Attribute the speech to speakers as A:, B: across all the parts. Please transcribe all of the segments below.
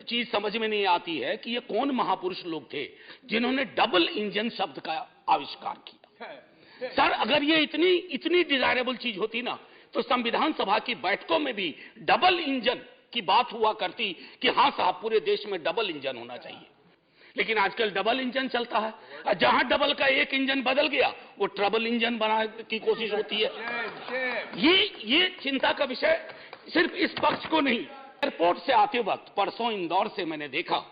A: चीज समझ में नहीं आती है कि ये कौन महापुरुष लोग थे जिन्होंने डबल इंजन शब्द का आविष्कार किया। सर, अगर ये इतनी डिजायरेबल चीज होती ना तो संविधान सभा की बैठकों में भी डबल इंजन की बात हुआ करती कि हां साहब, पूरे देश में डबल इंजन होना चाहिए। लेकिन आजकल डबल इंजन चलता है, जहां डबल का एक इंजन बदल गया वो ट्रबल इंजन बनाने की कोशिश होती है। ये चिंता का विषय सिर्फ इस पक्ष को नहीं। एयरपोर्ट से आते वक्त परसों इंदौर से मैंने देखा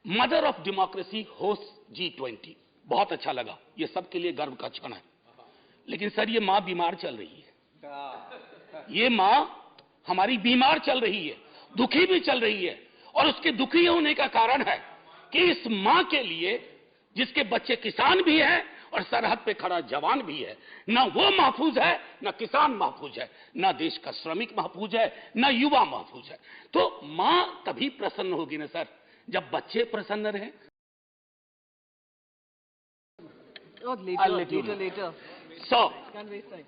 A: mother of democracy host G20, बहुत अच्छा लगा, ये सबके लिए गर्व का क्षण है। लेकिन सर, ये मां बीमार चल रही है, ये मां हमारी बीमार चल रही है, दुखी भी चल रही है। और उसके दुखी होने का कारण है कि इस मां के लिए, जिसके बच्चे किसान भी हैं और सरहद पे खड़ा जवान भी है, ना वो महफूज है, ना किसान महफूज है, ना देश का श्रमिक महफूज है, ना युवा महफूज है। तो मां तभी प्रसन्न होगी ना सर, जब बच्चे प्रसन्न रहें।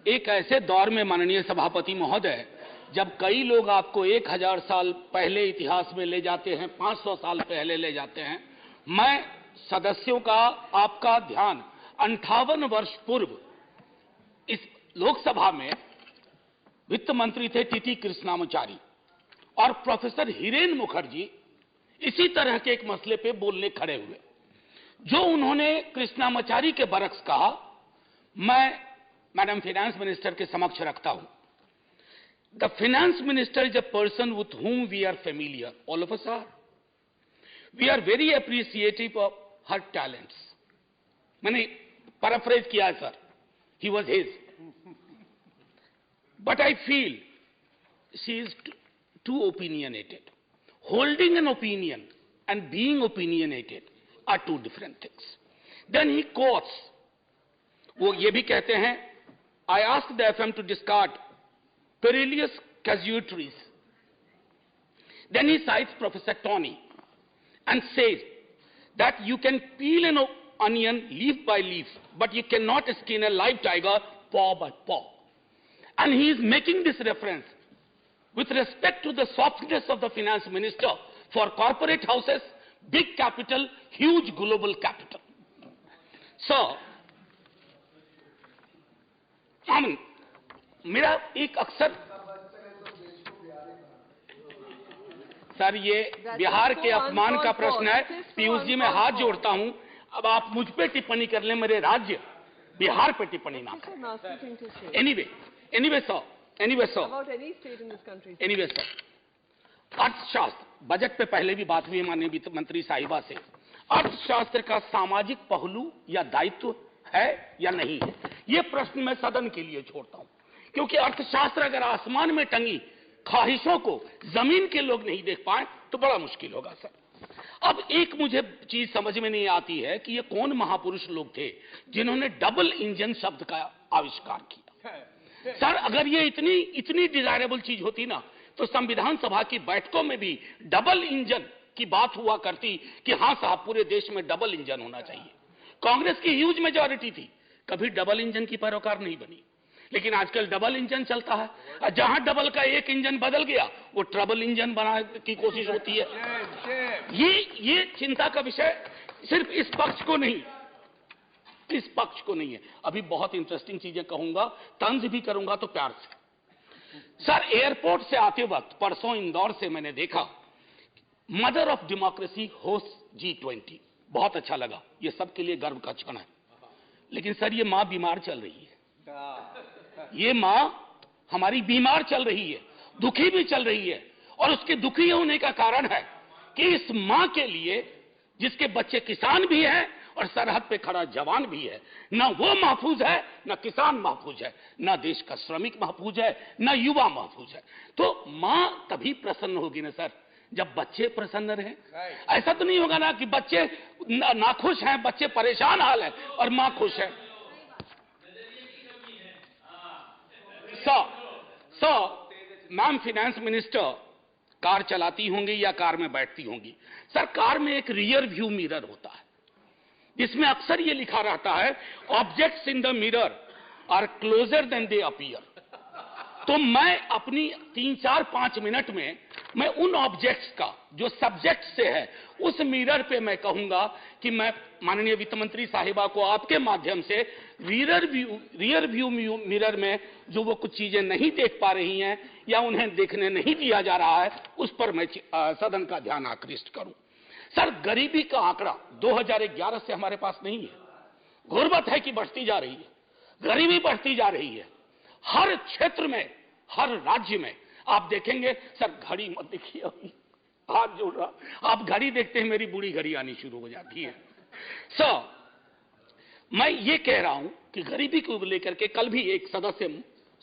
A: एक ऐसे दौर में माननीय सभापति महोदय, जब कई लोग आपको 1000 साल पहले इतिहास में ले जाते हैं, 500 साल पहले ले जाते हैं, मैं सदस्यों का आपका ध्यान 58 वर्ष पूर्व इस लोकसभा में वित्त मंत्री थे टीटी कृष्णामाचारी और प्रोफेसर हिरेन मुखर्जी इसी तरह के एक मसले पे बोलने खड़े हुए। जो उन्होंने कृष्णामाचारी के बरक्स कहा, मैं मैडम फाइनेंस मिनिस्टर के समक्ष रखता हूं। The finance minister is a person with whom we are familiar, all of us are. We are very appreciative of her talents. मैंने पैराफ्रेज किया है sir, he was his. But I feel she is too opinionated. Holding an opinion and being opinionated are two different things. Then he quotes, वो ये भी कहते हैं, I asked the FM to discard perilous casualties. Then he cites Professor Tony and says that you can peel an onion leaf by leaf, but you cannot skin a live tiger paw by paw. And he is making this reference with respect to the softness of the finance minister for corporate houses, big capital, huge global capital. So, मेरा एक अक्सर sir, ये बिहार के अपमान का प्रश्न है। पीयूष जी, मैं हाथ जोड़ता हूं, अब आप मुझ पे टिप्पणी कर लें, मेरे राज्य बिहार पे टिप्पणी ना करें। एनीवे सर, अर्थशास्त्र, बजट पे पहले भी बात हुई माननीय वित्त मंत्री साहिबा से, अर्थशास्त्र का सामाजिक पहलू या दायित्व है या नहीं है, यह प्रश्न मैं सदन के लिए छोड़ता हूं। क्योंकि अर्थशास्त्र अगर आसमान में टंगी ख्वाहिशों को जमीन के लोग नहीं देख पाए तो बड़ा मुश्किल होगा सर। अब एक मुझे चीज समझ में नहीं आती है कि ये कौन महापुरुष लोग थे जिन्होंने डबल इंजन शब्द का आविष्कार किया। सर, अगर ये इतनी डिजायरेबल चीज होती ना तो संविधान सभा की बैठकों में भी डबल इंजन की बात हुआ करती कि हां साहब, पूरे देश में डबल इंजन होना चाहिए। कांग्रेस की ह्यूज मेजॉरिटी थी, कभी डबल इंजन की पैरोकार नहीं बनी। लेकिन आजकल डबल इंजन चलता है, जहां डबल का एक इंजन बदल गया वो ट्रबल इंजन बनाने की कोशिश होती है। ये चिंता का विषय सिर्फ इस पक्ष को नहीं है। अभी बहुत इंटरेस्टिंग चीजें कहूंगा, तंज भी करूंगा तो प्यार से। सर, एयरपोर्ट से आते वक्त परसों इंदौर से मैंने देखा mother of democracy host G20, बहुत अच्छा लगा, ये सबके लिए गर्व का क्षण है। लेकिन सर, ये मां बीमार चल रही है, ये मां हमारी बीमार चल रही है, दुखी भी चल रही है। और उसके दुखी होने का कारण है कि इस मां के लिए, जिसके बच्चे किसान भी हैं और सरहद पे खड़ा जवान भी है, ना वो महफूज है, ना किसान महफूज है, ना देश का श्रमिक महफूज है, ना युवा महफूज है। तो मां तभी प्रसन्न होगी ना सर, जब बच्चे प्रसन्न रहें। ऐसा तो नहीं होगा ना कि बच्चे नाखुश हैं, बच्चे परेशान हाल है और मां खुश है। मैम फाइनेंस मिनिस्टर कार चलाती होंगी या कार में बैठती होंगी। सर, कार में एक रियर व्यू मिरर होता है जिसमें अक्सर ये लिखा रहता है, objects in the mirror are closer than they appear. तो मैं अपनी 3-4-5 मिनट में मैं उन ऑब्जेक्ट्स का जो सब्जेक्ट से है उस मिरर पे मैं कहूंगा कि मैं माननीय वित्त मंत्री साहिबा को आपके माध्यम से रियर व्यू मिरर में जो वो कुछ चीजें नहीं देख पा रही हैं या उन्हें देखने नहीं दिया जा रहा है उस पर मैं सदन का ध्यान आकृष्ट करूं। सर, गरीबी का आंकड़ा 2011 से हमारे पास नहीं है। गुर्बत है कि बढ़ती जा रही है, गरीबी बढ़ती जा रही है हर क्षेत्र में, हर राज्य में। आप देखेंगे सर, घड़ी मत देखिए, हाथ जोड़ रहा, आप घड़ी देखते हैं मेरी बूढ़ी घड़ी आनी शुरू हो जाती है। मैं ये कह रहा हूं कि गरीबी को लेकर के कल भी एक सदस्य,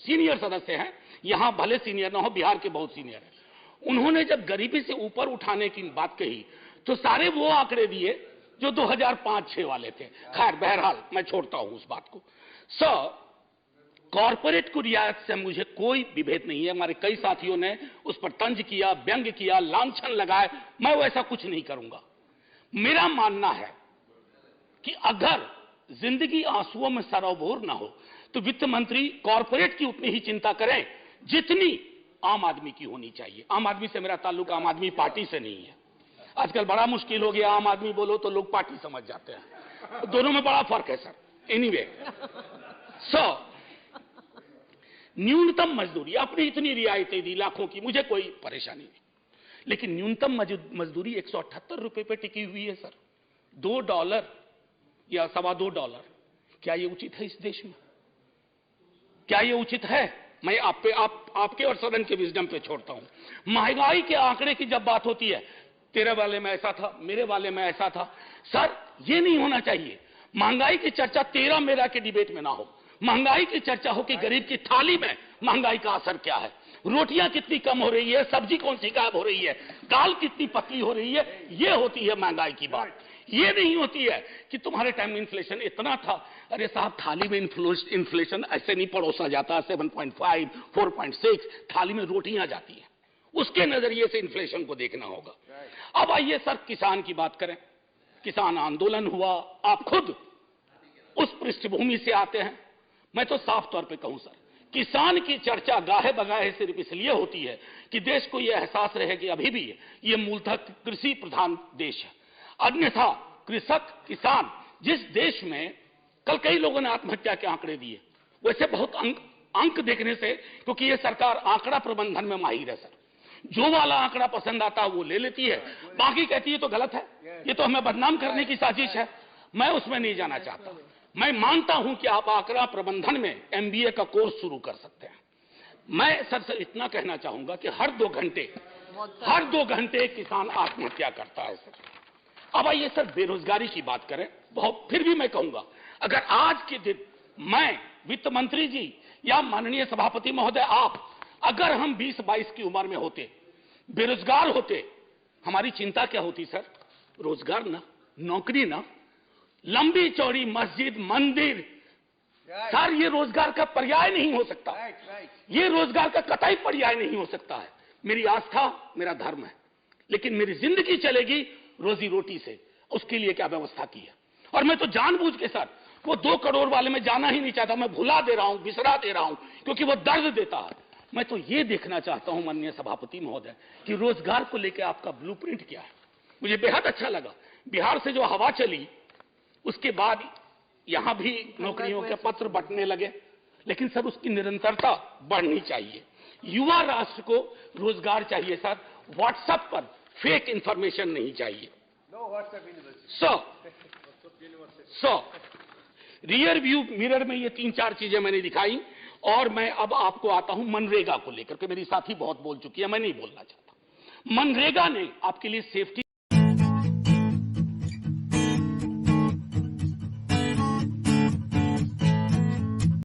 A: सीनियर सदस्य हैं, यहां भले सीनियर ना हो, बिहार के बहुत सीनियर हैं, उन्होंने जब गरीबी से ऊपर उठाने की बात कही तो सारे वो आंकड़े दिए जो 2005-6 वाले थे। खैर, बहरहाल मैं छोड़ता हूं उस बात को। कॉर्पोरेट को रियायत से मुझे कोई विभेद नहीं है। हमारे कई साथियों ने उस पर तंज किया, व्यंग किया, लांछन लगाए, मैं वैसा कुछ नहीं करूंगा। मेरा मानना है कि अगर जिंदगी आंसुओं में सरोबोर ना हो तो वित्त मंत्री कॉर्पोरेट की उतनी ही चिंता करें जितनी आम आदमी की होनी चाहिए। आम आदमी से मेरा ताल्लुक आम आदमी पार्टी से नहीं है। आजकल बड़ा मुश्किल हो गया, आम आदमी बोलो तो लोग पार्टी समझ जाते हैं। दोनों में बड़ा फर्क है सर। एनीवे, न्यूनतम मजदूरी, आपने इतनी रियायतें दी लाखों की, मुझे कोई परेशानी नहीं, लेकिन न्यूनतम मजदूरी 178 रुपए पे टिकी हुई है सर। $2 या $2.25, क्या ये उचित है इस देश में? क्या ये उचित है? मैं आपके और सदन के विजडम पे छोड़ता हूं। महंगाई के आंकड़े की जब बात होती है, तेरे वाले में ऐसा था, मेरे वाले में ऐसा था, सर ये नहीं होना चाहिए। महंगाई की चर्चा तेरा मेरा के डिबेट में ना हो, महंगाई की चर्चा हो कि गरीब की थाली में महंगाई का असर क्या है, रोटियां कितनी कम हो रही है, सब्जी कौन सी गायब हो रही है, दाल कितनी पतली हो रही है, ये होती है महंगाई की बात। ये नहीं होती है कि तुम्हारे टाइम में इन्फ्लेशन इतना था। अरे साहब, थाली में इन्फ्लेशन ऐसे नहीं परोसा जाता। 7.5, 4.6 थाली में रोटियां जाती है, उसके नजरिए से इन्फ्लेशन को देखना होगा। अब आइए सर, किसान की बात करें। किसान आंदोलन हुआ, आप खुद उस पृष्ठभूमि से आते हैं। मैं तो साफ तौर पे कहूं सर, किसान की चर्चा गाहे बगाहे सिर्फ इसलिए होती है कि देश को यह एहसास रहे कि अभी भी ये मूलतः कृषि प्रधान देश है। अन्यथा कृषक, किसान, जिस देश में कल कई लोगों ने आत्महत्या के आंकड़े दिए, वैसे बहुत अंक देखने से, क्योंकि ये सरकार आंकड़ा प्रबंधन में माहिर है सर, जो वाला आंकड़ा पसंद आता है वो ले लेती है, बाकी कहती है तो गलत है, ये तो हमें बदनाम करने की साजिश है। मैं उसमें नहीं जाना चाहता। मैं मानता हूं कि आप आंकड़ा प्रबंधन में MBA का कोर्स शुरू कर सकते हैं। मैं सर से इतना कहना चाहूंगा कि हर 2 घंटे किसान आत्महत्या करता है सर। अब आइए सर, बेरोजगारी की बात करें। बहुत, फिर भी मैं कहूंगा, अगर आज के दिन मैं, वित्त मंत्री जी या माननीय सभापति महोदय आप, अगर हम 20-22 की उम्र में होते, बेरोजगार होते, हमारी चिंता क्या होती सर? रोजगार ना, नौकरी ना, लंबी चौड़ी मस्जिद, मंदिर, सर ये रोजगार का पर्याय नहीं हो सकता। ये रोजगार का कतई पर्याय नहीं हो सकता है। मेरी आस्था मेरा धर्म है, लेकिन मेरी जिंदगी चलेगी रोजी रोटी से। उसके लिए क्या व्यवस्था की है? और मैं तो जानबूझ के सर वो 2 करोड़ वाले में जाना ही नहीं चाहता। मैं भुला दे रहा हूं, बिसरा दे रहा हूं, क्योंकि वो दर्द देता है। मैं तो ये देखना चाहता हूं माननीय सभापति महोदय कि रोजगार को लेकर आपका ब्लूप्रिंट क्या है। मुझे बेहद अच्छा लगा, बिहार से जो हवा चली उसके बाद यहां भी नौकरियों के पत्र बंटने लगे, लेकिन सर उसकी निरंतरता बढ़नी चाहिए। युवा राष्ट्र को रोजगार चाहिए सर, व्हाट्सएप पर फेक इंफॉर्मेशन नहीं चाहिए। रियर व्यू मिरर में ये 3-4 चीजें मैंने दिखाई। और मैं अब आपको आता हूं मनरेगा को लेकर के। मेरी साथी बहुत बोल चुकी है, मैं नहीं बोलना चाहता। मनरेगा ने आपके लिए सेफ्टी